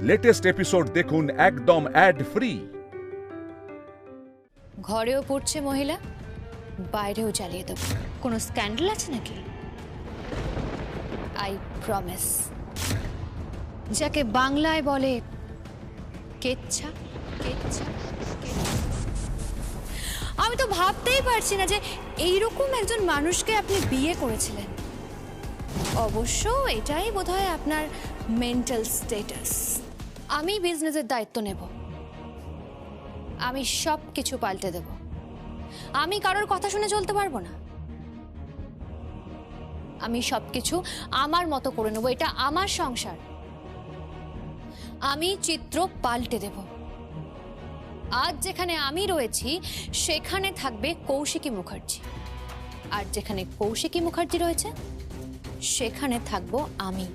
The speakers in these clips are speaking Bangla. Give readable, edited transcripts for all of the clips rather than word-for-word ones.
লেটেস্ট এপিসোড দেখুন একদম অ্যাড ফ্রি। ঘরেও পড়ছে মহিলা, বাইরেও চালিয়ে দেব। কোনো স্ক্যান্ডাল আছে নাকি? I promise. যাকে বাংলায় বলে কেচ্ছা কেচ্ছা। আমি তো ভাবতেই পারছি না যে এইরকম একজন মানুষকে আপনি বিয়ে করেছিলেন। অবশ্য এটাই বোধহয় আপনার মেন্টাল স্ট্যাটাস। আমি বিজনেসের দায়িত্ব নেব, আমি সব কিছু পাল্টে দেব। আমি কারোর কথা শুনে চলতে পারবো না। আমি সবকিছু আমার মতো করে নেব, এটা আমার সংসার। আমি চিত্র পাল্টে দেব। আজ যেখানে আমি রয়েছি সেখানে থাকবে কৌশিকী মুখার্জি, আর যেখানে কৌশিকী মুখার্জি রয়েছে সেখানে থাকবো আমি।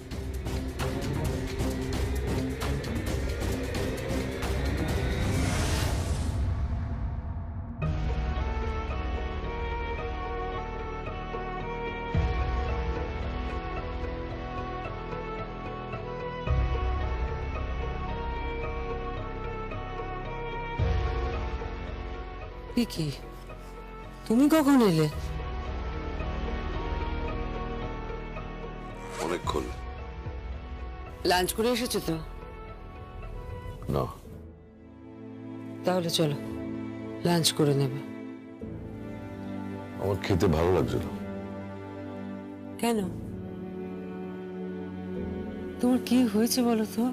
কি তুমি কখন এলে? অনেকক্ষণ। লাঞ্চ করে এসেছো তো? না। তাহলে চলো লাঞ্চ করে নেবে। আমার খেতে ভালো লাগছে না। কেন? তোমার কি হয়েছে বলো তো?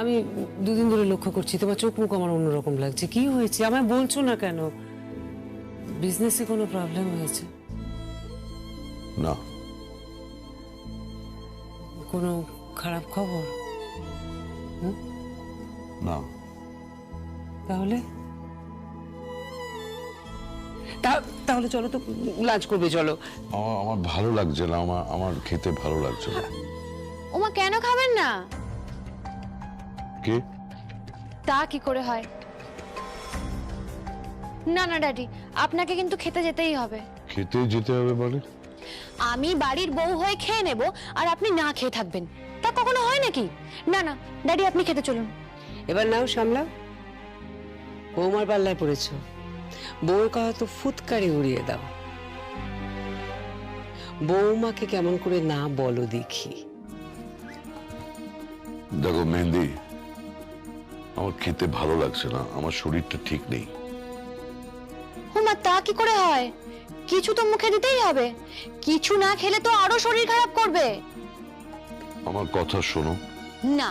আমি দুদিন ধরে লক্ষ্য করছি তোমার চোখ মুখ আমার অন্যরকম লাগছে। কি হয়েছে আমায় বলছো না কেন? বিজনেসে কোনো প্রবলেম হয়েছে? না। কোনো খারাপ খবর? না। তাহলে তাহলে চলো তো লাঞ্চ করবে। চলো। আমার ভালো লাগছে না। আমার খেতে ভালো লাগছে না। ওমা, কেন খাবেন না? কে? তা কি করে হয়? না না ড্যাডি, আপনাকে কিন্তু খেতে যেতেই হবে। খেতে যেতে হবে মানে? আমি বাড়ির বউ হয়ে খেয়ে নেব আর আপনি না খেয়ে থাকবেন, তা কখনো হয় নাকি? না না ড্যাডি, আপনি খেতে চলুন। এবার নাও সামলাও। বৌমার পাল্লায় পড়েছ। বউয়ের কথা তো ফুৎকারে উড়িয়ে দাও। বৌমাকে কেমন করে না বলো দেখি। দেখো মেহেন্দি, আমার খেতে ভালো লাগছে না। আমার শরীরটা ঠিক নেই। ওমা, তা কি করে হয়? কিছু তো মুখে দিতেই হবে। কিছু না খেলে তো আরো শরীর খারাপ করবে। আমার কথা শোনো। না,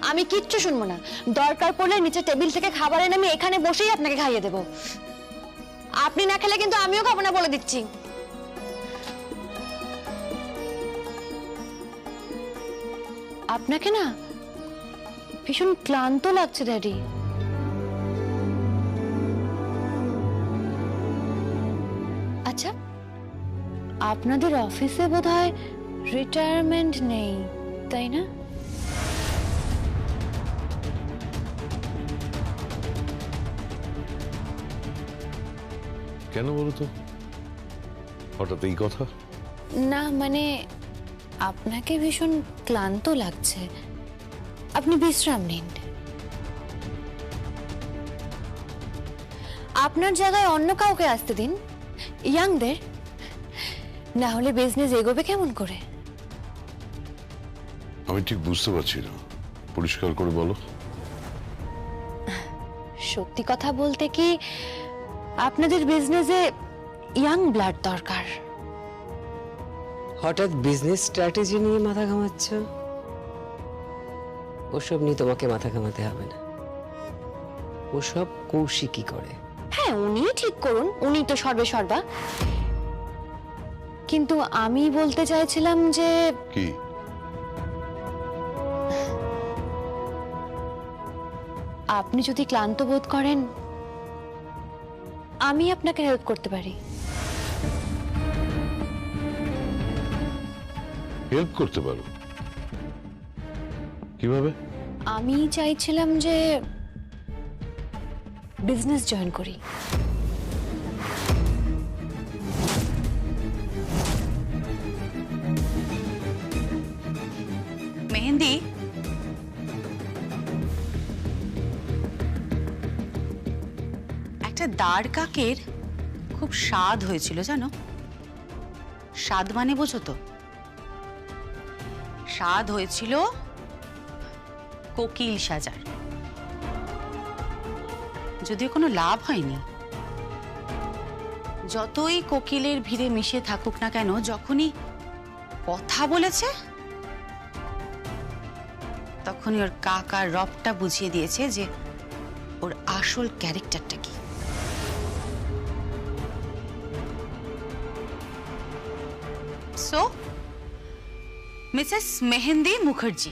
আমি কিচ্ছু শুনবো না। দরকার পড়লে নিচে টেবিল থেকে খাবার এনে আমি এখানে বসেই আপনাকে খাইয়ে দেব। আপনি না খেলে কিন্তু আমিও খাবো না, বলে দিচ্ছি। আপনাকে না ভীষণ ক্লান্ত লাগছে ড্যাডি। আচ্ছা, আপনাদের অফিসে বোধহয় রিটায়ারমেন্ট নেই, তাই না? কেন বলো তো হঠাৎ এই কথা? না মানে আপনাকে ভীষণ ক্লান্ত লাগছে, আপনি বিশ্রাম নিন। আপনার জায়গায় অন্য কাউকে আসতে দিন, ইয়াংদের। না হলে বিজনেস এগোবে কেমন করে? আমি ঠিক বুঝতে পারছি না, পরিষ্কার করে বলো। সত্যি কথা বলতে কি, আপনাদের বিজনেসে ইয়াং ব্লাড দরকার। হঠাৎ বিজনেস স্ট্র্যাটেজি নিয়ে মাথা ঘামাচ্ছ? ওসব নিয়ে তোমাকে মাথা ঘামাতে হবে না। ওসব কৌশিকী করে। হ্যাঁ, উনি ঠিক করুন, উনি তো সর্বে সর্বা। কিন্তু আমি বলতে চাইছিলাম যে কি? আপনি যদি ক্লান্ত বোধ করেন, আমি আপনাকে হেল্প করতে পারি। হেল্প করতে পারো? কিভাবে? আমি চাইছিলাম যে বিজনেস জয়েন করি। মেহেন্দি, একটা দাঁড় কাকের খুব স্বাদ হয়েছিল জানো। স্বাদ মানে বোঝো তো? স্বাদ হয়েছিল কোকিল সাজার, যদিও কোনো লাভ হয়নি। যতই কোকিলের ভিড়ে মিশে থাকুক না কেন, যখনই কথা বলেছে তখনই ওর কাকার রবটা বুঝিয়ে দিয়েছে যে ওর আসল ক্যারেক্টারটা কি। সো মিসেস মেহেন্দি মুখার্জি,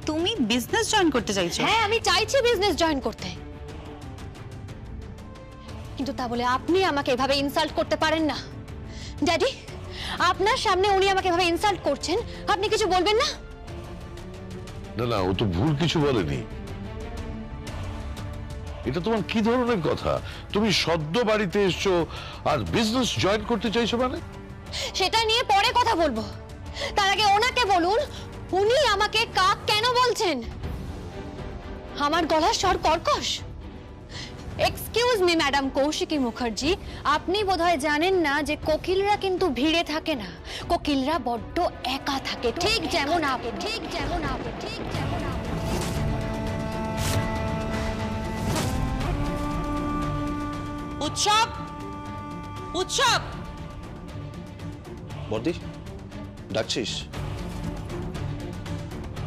তুমি বিজনেস জয়েন করতে চাইছো? হ্যাঁ, আমি চাইছি বিজনেস জয়েন করতে, কিন্তু তা বলে আপনি আমাকে এভাবে ইনসাল্ট করতে পারেন না। ড্যাডি, আপনার সামনে উনি আমাকে এভাবে ইনসাল্ট করছেন, আপনি কিছু বলবেন না? না না, ও তো ভুল কিছু বলেনি। এটা তোমার কি ধরনের কথা? তুমি সদ্য বাড়িতে এসছো আর বিজনেস জয়েন করতে চাইছো মানে? সেটা নিয়ে পরে কথা বলবো, তার আগে ওনাকে বলুন উনি আমাকে কাক কেন বলছেন। আমার গলার স্বর কর্কশ। Excuse me madam Kaushiki Mukherjee, আপনি বোধহয় জানেন না যে কোকিলরা কিন্তু ভিড়ে থাকে না, কোকিলরা বড্ড একা থাকে, ঠিক যেমন আপনি, ঠিক যেমন আপনি, ঠিক যেমন আপনি। উৎসব, উৎসব। বর্দি, ডাকছিস?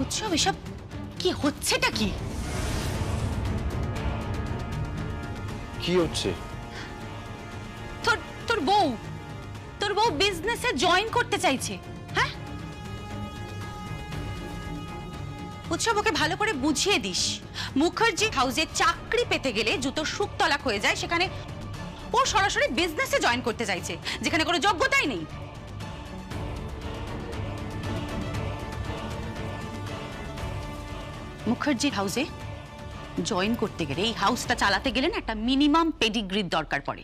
উৎসব, এসব কি হচ্ছেটা কি? কি হচ্ছে? তোর বউ বিজনেসে জয়েন করতে চাইছে। হ্যাঁ, উৎসব ওকে ভালো করে বুঝিয়ে দিস। মুখার্জি হাউসে চাকরি পেতে গেলে জুতোর শুকতলাক হয়ে যায়, সেখানে ও সরাসরি বিজনেসে জয়েন করতে চাইছে যেখানে কোনো যোগ্যতাই নেই। মুখার্জি হাউসে জয়েন করতে গেলে, এই হাউসটা চালাতে গেলে না একটা মিনিমাম পেডিগ্রির দরকার পড়ে,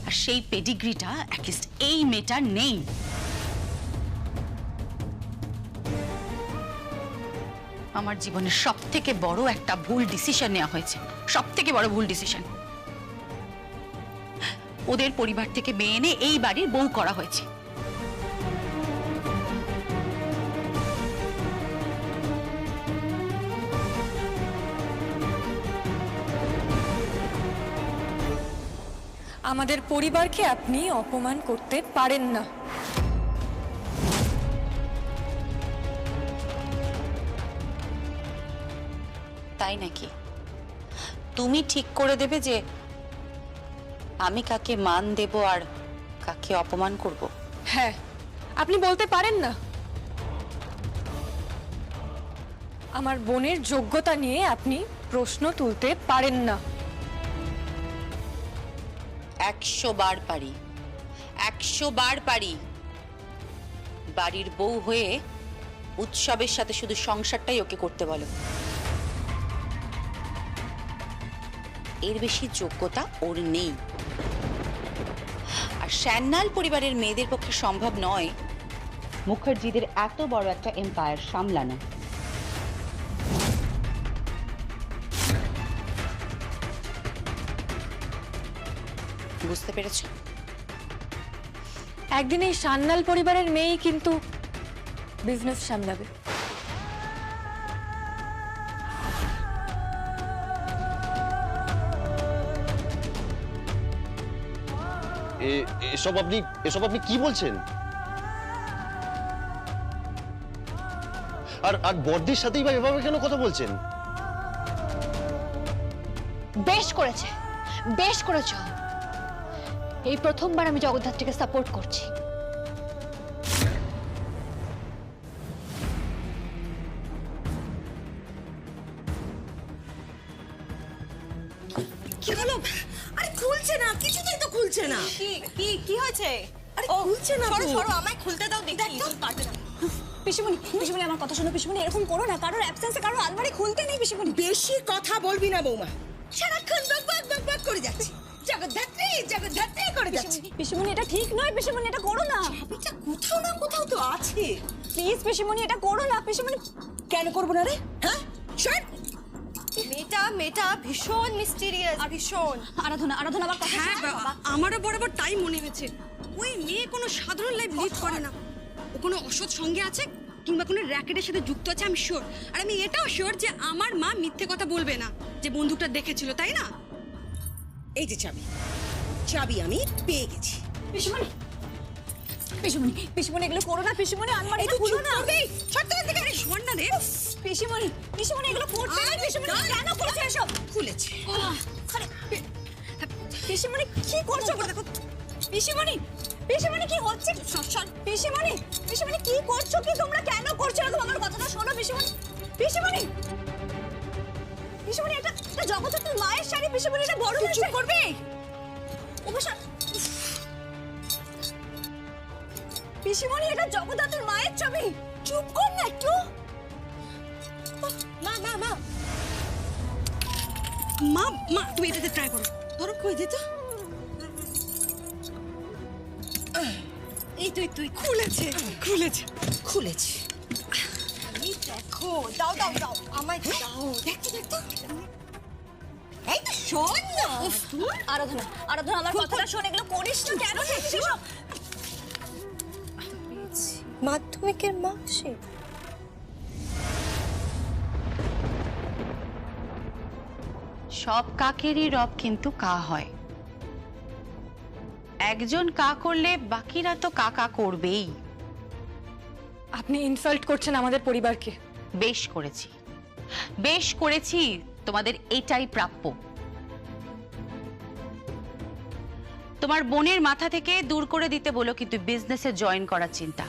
আর সেই পেডিগ্রিটা অ্যাটলিস্ট এই মেয়েটার নেই। আমার জীবনের সবথেকে বড় একটা ভুল ডিসিশন নেওয়া হয়েছে, সবথেকে বড় ভুল ডিসিশন। ওদের পরিবার থেকে মেয়ে এনে এই বাড়ির বউ করা হয়েছে। আমাদের পরিবারকে আপনি অপমান করতে পারেন না। তাই নাকি? তুমি ঠিক করে দেবে যে আমি কাকে মান দেব আর কাকে অপমান করব? হ্যাঁ, আপনি বলতে পারেন না। আমার বোনের যোগ্যতা নিয়ে আপনি প্রশ্ন তুলতে পারেন না। 100 বার পারি, 100 বার পারি। বাড়ির বউ হয়ে উৎসবের সাথে শুধু সংসারটাই ওকে করতে বলো। এর বেশি যোগ্যতা ওর নেই। আর শ্যান্নাল পরিবারের মেয়েদের পক্ষে সম্ভব নয় মুখার্জিদের এত বড় একটা এম্পায়ার সামলানো। বুঝতে পেরেছ? একদিন এই সান্যাল পরিবারের মেয়েই কিন্তু বিজনেস সামলাবে। এসব আপনি কি বলছেন? আর বর্দির সাথেই বা এভাবে কেন কথা বলছেন? বেশ করেছে, বেশ করেছ। এই প্রথমবার আমি জগদ্ধাত্রীকে সাপোর্ট করছি। কি হলো? আরে খুলছে না, কিছুতেই তো খুলছে না। কি কি হয়েছে? আরে খুলছে না। সরো সরো, আমায় খুলতে দাও দেখি। পারবে না। পিসিমণি, পিসিমণি আমার কথা শোনো পিসিমণি, এরকম করো না। কারোর অ্যাবসেন্সে কারোর আলমারি খুলতে নেই পিসিমণি। বেশি কথা বলবি না বৌমা, সারাক্ষণ বক করে যাচ্ছি। জগদ্ধাত্রী জগদ্ধাত্রী করে যাচ্ছি। পিসিমণি এটা ঠিক নয় পিসিমণি, এটা করো না। চাবিটা কোথাও না কোথাও তো আছে। প্লিজ পিসিমণি এটা করো না পিসিমণি। কেন করবো না রে? হ্যাঁ, শোন, মেয়েটা ভীষণ মিস্টিরিয়াস, ভীষণ। আরাধনা আরাধনা আমার কথা হ্যাঁ আমারও বরাবর তাই মনে হয়েছে। ওই মেয়ে কোনো সাধারণ লাইফ লিড করে না, ও কোনো অসৎ সঙ্গে আছে কিংবা কোনো র্যাকেটের সাথে যুক্ত আছে, আমি শিওর। আর আমি এটাও শিওর যে আমার মা মিথ্যে কথা বলবে না, যে বন্দুকটা দেখেছিল, তাই না? এই যে চাবি, চাবি আমি পেয়ে গেছি। পিসিমণি পিসিমণি পিসিমণি এগুলো করো না পিসিমণি, আলমারিটা খুলো না। শোন না রে, পিসিমণি পিসিমণি এগুলো করছো না পিসিমণি, কেন করছো এসব? খুলেছে। পিসিমণি কি করছো? দেখো পিসিমণি, পিসিমণি কি হচ্ছে? পিসিমণি পিসিমণি কি করছো কি তোমরা? কেন করছো এরকম? আমার কথাটা শোনো পিসিমণি। পিসিমণি পিসিমণি এটা জগতের মায়ের শাড়ি পিসিমণি, এটা বড় হয়েছে। চুপ করবে অবশ্য পিসিমণি, এটা জগদ্ধাত্রীর মায়ের ছবি। চুপ কর না একটু। মা মা মা মা মা তুমি এটাতে ট্রাই করো। ধরো, কই দে তো। এই তুই তুই খুলেছে খুলেছে খুলেছে। এই দেখো, দাও দাও দাও আমায় দাও। দেখতো দেখতো। এই তো শোন না। আরাধনা আরাধনা আমার কথাটা শোন, এগুলো করিস না কেন? মাধ্যমিকের মার্কশিট। সব কাকেরই রব কিন্তু কা হয়। একজন কা করলে বাকিরা তো কাকা করবেই। আপনি ইনসাল্ট করছেন আমাদের পরিবারকে। বেশ করেছি, বেশ করেছি। তোমাদের এটাই প্রাপ্য। তোমার বোনের মাথা থেকে দূর করে দিতে বলো কিন্তু বিজনেসে জয়েন করার চিন্তা।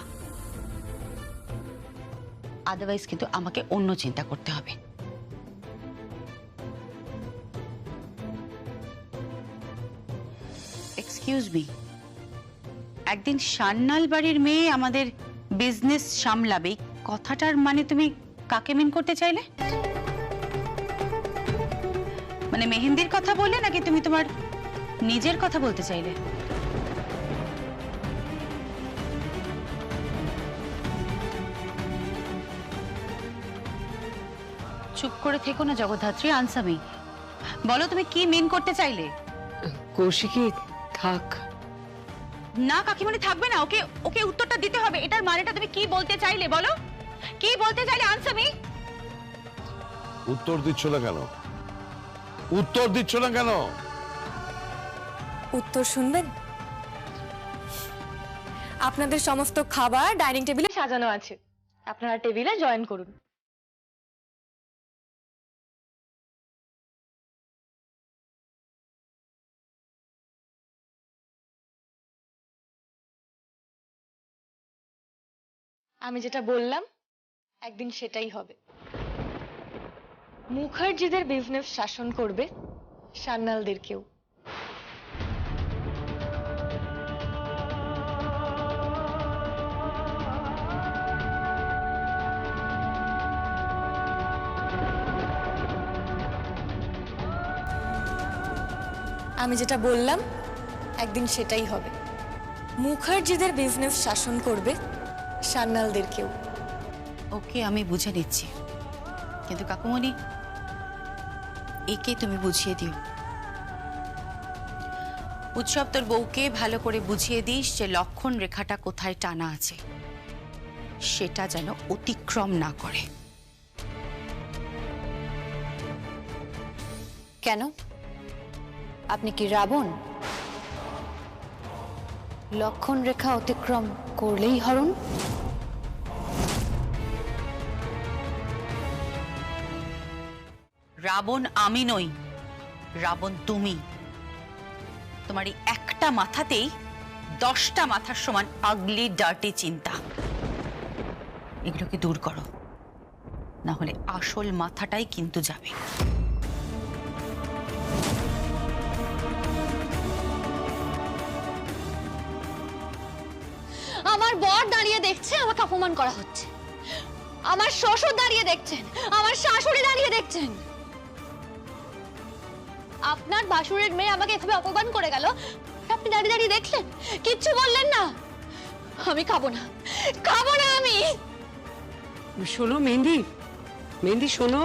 আদারওয়াইজ কিন্তু আমাকে অন্য চিন্তা করতে হবে। এক্সকিউজ মি, একদিন সান্নাল বাড়ির মেয়ে আমাদের বিজনেস সামলাবে, কথাটার মানে তুমি কাকে মিন করতে চাইলে? মানে মেহেন্দির কথা বললে নাকি তুমি তোমার নিজের কথা বলতে চাইলে? চুপ করে থেকো না জগদ্ধাত্রী, আনসামি। বলো তুমি কি মিন করতে চাইলে? কৌশিকী থাক। না কাকিমণি থাকবে না, ওকে ওকে উত্তরটা দিতে হবে। এটার মানেটা তুমি কি বলতে চাইলে বলো, কি বলতে চাইলে আনসামি? উত্তর দিচ্ছ না কেন? উত্তর দিচ্ছ না কেন? উত্তর শুনবেন? আপনাদের সমস্ত খাবার ডাইনিং টেবিলে সাজানো আছে, আপনারা টেবিলে জয়েন করুন। আমি যেটা বললাম একদিন সেটাই হবে। মুখার্জিদের বিজনেস শাসন করবে, সান্যালদেরকেও। আমি যেটা বললাম একদিন সেটাই হবে। মুখার্জিদের বিজনেস শাসন করবে, সান্যালদেরকেও। ওকে আমি বুঝে নিচ্ছি, কিন্তু কাকুমণি একে তুমি বুঝিয়ে দিও। উৎসব তোর বউকে ভালো করে বুঝিয়ে দিস যে লক্ষণ রেখাটা কোথায় টানা আছে, সেটা যেন অতিক্রম না করে। কেন? আপনি কি রাবণ? লক্ষণ রেখা অতিক্রম করলেই হরণ? রাবণ আমি নই, রাবণ তুমি। তোমার এই একটা মাথাতেই 10টা মাথার সমান আগলি ডার্টি চিন্তা। এগুলোকে দূর করো, না হলে আসল মাথাটাই কিন্তু যাবে। আমার বর দাঁড়িয়ে দেখছে আমাকে অপমান করা হচ্ছে, আমার শ্বশুর দাঁড়িয়ে দেখছেন, আমার শাশুড়ি দাঁড়িয়ে দেখছেন। আপনার ভাসুরের মেয়ে আমাকে এভাবে অপমান করে গেল, আপনি দাঁড়িয়ে দাঁড়িয়ে দেখলেন, কিচ্ছু বললেন না। আমি খাবো না, খাবো না আমি। শোনো মেহেন্দি, মেহেন্দি শোনো।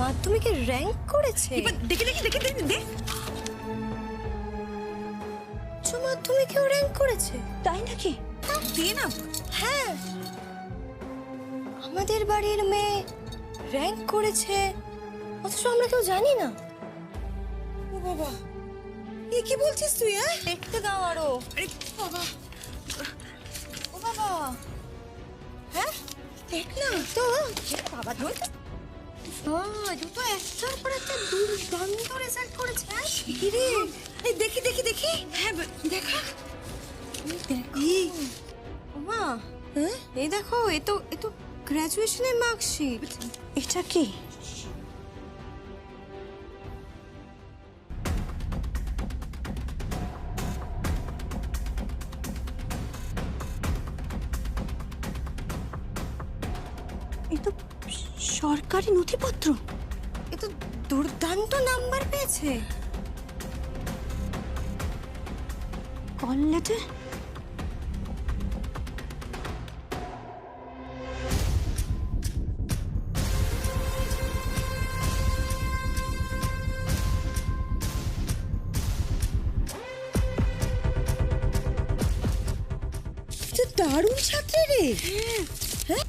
মাধ্যমিকে র্যাঙ্ক করেছে? এবার দেখে দেখে দেখে দেখে দে। উচ্চ মাধ্যমিকেও র্যাঙ্ক করেছে? তাই নাকি? দিয়ে না। হ্যাঁ, আমাদের বাড়ির মেয়ে র্যাঙ্ক করেছে, অথচ আমরা কেউ জানি না। ও বাবা, এ কি বলছিস তুই? হ্যাঁ, দেখতে দাও আরো। আরে বাবা, ও বাবা, হ্যাঁ দেখ না তো বাবা ধর। দুটো একটার পর একটা দুর্দান্ত রেজাল্ট করেছে। হ্যাঁ কি রে? এই দেখি দেখি দেখি। হ্যাঁ দেখা। মা, এই দেখো, এ তো গ্র্যাজুয়েশনের মার্কশিট। এটা কি? এ তো সরকারি নথিপত্র। এ তো দুর্দান্ত নাম্বার পেয়েছে। Call letter? তুই দারুণ ছাত্রী রে। হ্যাঁ,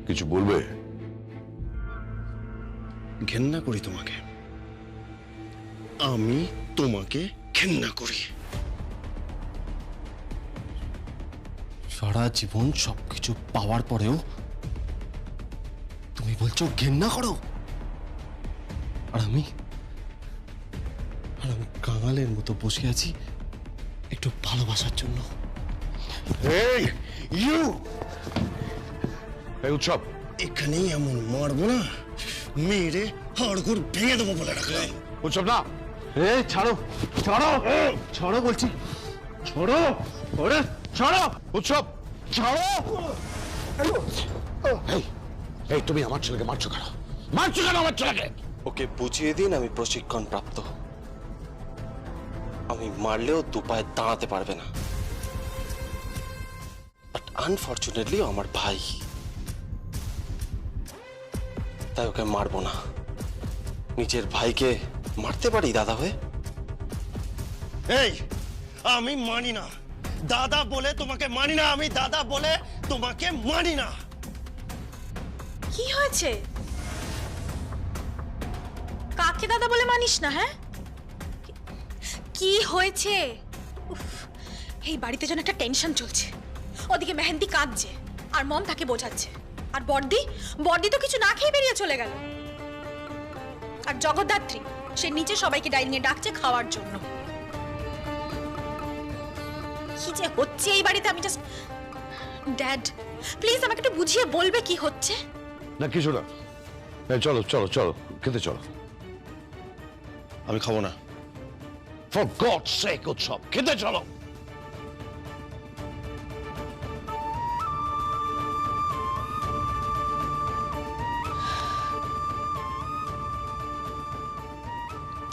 কিছু বলবে? ঘেন্না করি তোমাকে, আমি তোমাকে ঘেন্না করি। সারা জীবন সবকিছু পাওয়ার পরেও তুমি বলছো ঘেন্না করো, আর আমি কাঙালের মতো বসে আছি একটু ভালোবাসার জন্য। এই ইউ, এই উৎসব, এখানেই এমন মারবো না, মেরে হাড়গোড় ভেঙে দেবো বলে রাখলাম। উৎসব না, এ ছাড়ো ছাড়ো ছাড়ো বলছি, ছাড়ো, ওরে ছাড়ো, উৎসব ছাড়ো। এই, এই তুমি আমার ছেলেকে মারছো কেন? মারছো কেন আমার ছেলেকে? ওকে বুঝিয়ে দিন আমি প্রশিক্ষণ প্রাপ্ত, আমি মারলেও দু পায়ে দাঁড়াতে পারবে না। বাট আনফর্চুনেটলি আমার ভাই, তাই ওকে মারবো না। নিজের ভাইকে মারতে পারি দাদা হয়ে? এই, আমি মানি না, দাদা বলে তোমাকে মানি না, আমি দাদা বলে তোমাকে মানি না। কি হয়েছে? কাকে দাদা বলে মানিস না? হ্যাঁ, কি হয়েছে? উফ, এই বাড়িতে যেন একটা টেনশন চলছে। ওদিকে মেহেন্দি কাঁদছে আর মম তাকে বোঝাচ্ছে, আর বর্দি তো কিছু না খেয়ে বেরিয়ে চলে গেল। আর জগদ্ধাত্রী সে নিচে সবাইকে ডাইনিং এ ডাকছে খাওয়ার জন্য। কি যে হচ্ছে এই বাড়িতে, আমি জাস্ট... ড্যাড প্লিজ আমাকে একটু বুঝিয়ে বলবে কি হচ্ছে? না কিছু না, এই চলো চলো চলো খেতে চলো। আমি খাবো না। ফর গড সেক উৎসব, খেতে চলো।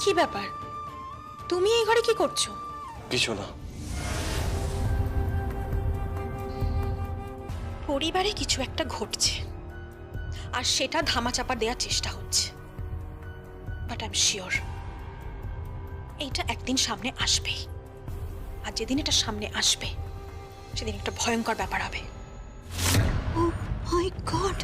কি ব্যাপার, তুমি এই ঘরে কি করছো? কিছু না। পরিবারে কিছু একটা ঘটছে আর সেটা ধামাচাপা দেওয়ার চেষ্টা হচ্ছে, বাট আই এম শিওর এইটা একদিন সামনে আসবেই। আর যেদিন এটা সামনে আসবে সেদিন একটা ভয়ঙ্কর ব্যাপার হবে। ও মাই গড,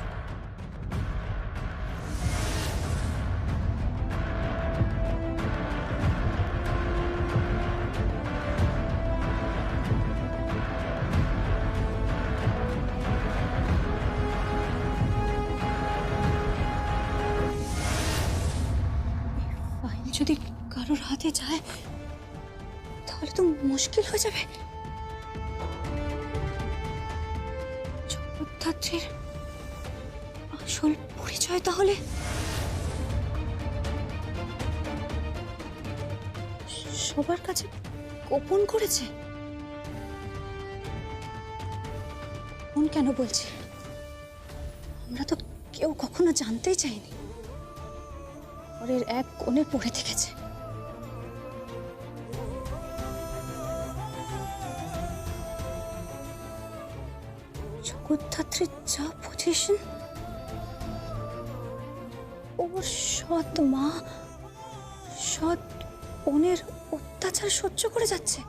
যদি কারোর হাতে যায় তাহলে তো মুশকিল হয়ে যাবে। জগদ্ধাত্রীর আসল পরিচয় তাহলে সবার কাছে গোপন করেছে। গোপন কেন বলছে? আমরা তো কেউ কখনো জানতেই চাইনি। ঘরের এক কোণে পড়ে থেকেছে। জগদ্ধাত্রীর যা পজিশন, ওর সৎ মা সৎ বোনের অত্যাচার সহ্য করে যাচ্ছে।